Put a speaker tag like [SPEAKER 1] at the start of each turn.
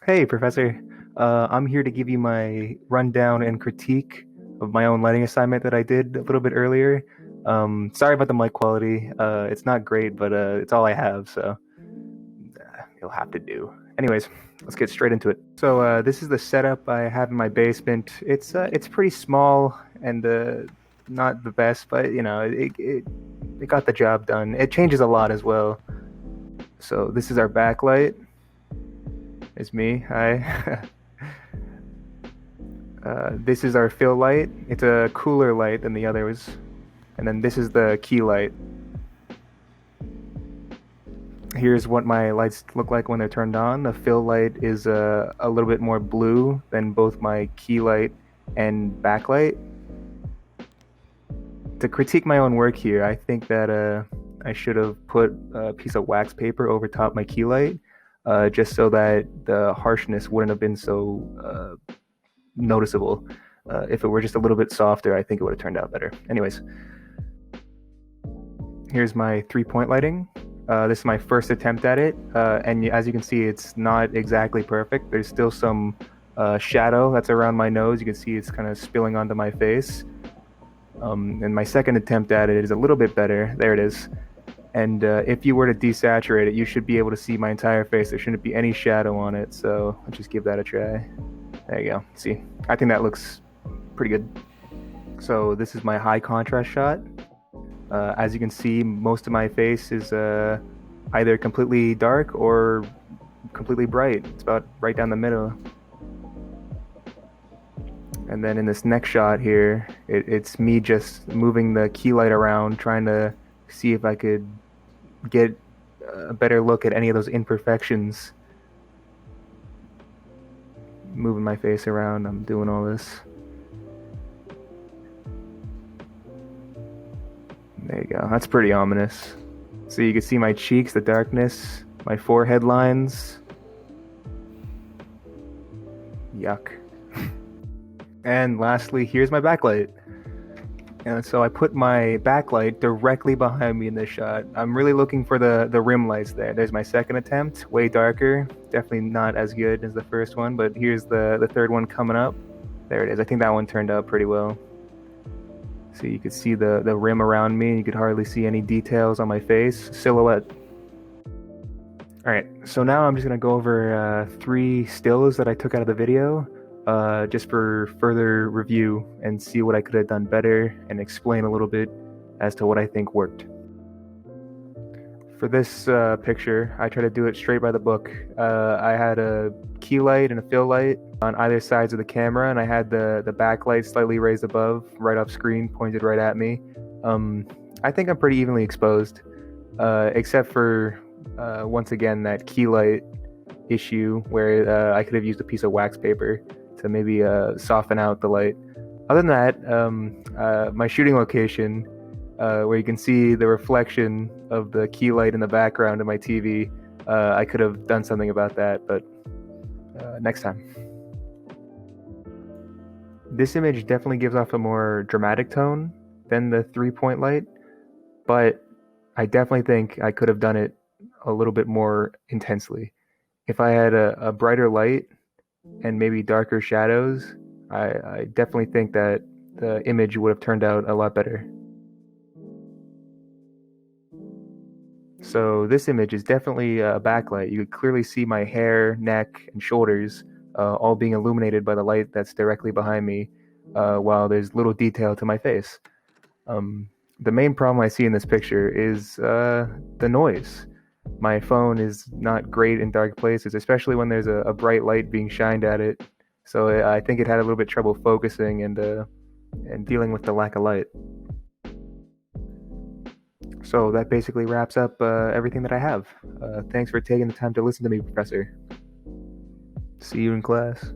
[SPEAKER 1] Hey, Professor. I'm here to give you my rundown and critique of my own lighting assignment that I did a little bit earlier. Sorry about the mic quality. It's not great, but it's all I have, so you'll have to do. Anyways, let's get straight into it. So this is the setup I have in my basement. It's pretty small and not the best, but it got the job done. It changes a lot as well. So this is our backlight. It's me. Hi. This is our fill light. It's a cooler light than the others. And then this is the key light. Here's what my lights look like when they're turned on. The fill light is a little bit more blue than both my key light and backlight. To critique my own work here, I think that I should have put a piece of wax paper over top my key light, just so that the harshness wouldn't have been so noticeable. If it were just a little bit softer, I think it would have turned out better. Anyways, here's my 3-point lighting. This is my first attempt at it, and as you can see, it's not exactly perfect. There's still some shadow that's around my nose. You can see it's kind of spilling onto my face. And my second attempt at it is a little bit better. There it is. And if you were to desaturate it, you should be able to see my entire face. There shouldn't be any shadow on it, so let's just give that a try. There you go. See, I think that looks pretty good. So this is my high contrast shot. As you can see, most of my face is either completely dark or completely bright. It's about right down the middle. And then in this next shot here, it's me just moving the key light around, trying to see if I could get a better look at any of those imperfections. Moving my face around, I'm doing all this. There you go. That's pretty ominous. So you can see my cheeks, the darkness, my forehead lines. Yuck. And lastly, here's my backlight. And so I put my backlight directly behind me in this shot. I'm really looking for the rim lights there. There's my second attempt, way darker. Definitely not as good as the first one, but here's the third one coming up. There it is. I think that one turned out pretty well. So you could see the rim around me. You could hardly see any details on my face. Silhouette. All right, so now I'm just gonna go over 3 stills that I took out of the video, just for further review and see what I could have done better and explain a little bit as to what I think worked. For this picture, I tried to do it straight by the book. I had a key light and a fill light on either sides of the camera, and I had the backlight slightly raised above, right off screen, pointed right at me. I think I'm pretty evenly exposed, except for once again that key light issue where I could have used a piece of wax paper to maybe soften out the light. Other than that, my shooting location, where you can see the reflection of the key light in the background of my TV, I could have done something about that, but next time. This image definitely gives off a more dramatic tone than the 3-point light, but I definitely think I could have done it a little bit more intensely. If I had a brighter light and maybe darker shadows, I definitely think that the image would have turned out a lot better. So this image is definitely a backlight. You could clearly see my hair, neck, and shoulders all being illuminated by the light that's directly behind me, while there's little detail to my face. The main problem I see in this picture is the noise. My phone is not great in dark places, especially when there's a bright light being shined at it. So I think it had a little bit trouble focusing and dealing with the lack of light. So that basically wraps up everything that I have. Thanks for taking the time to listen to me, Professor. See you in class.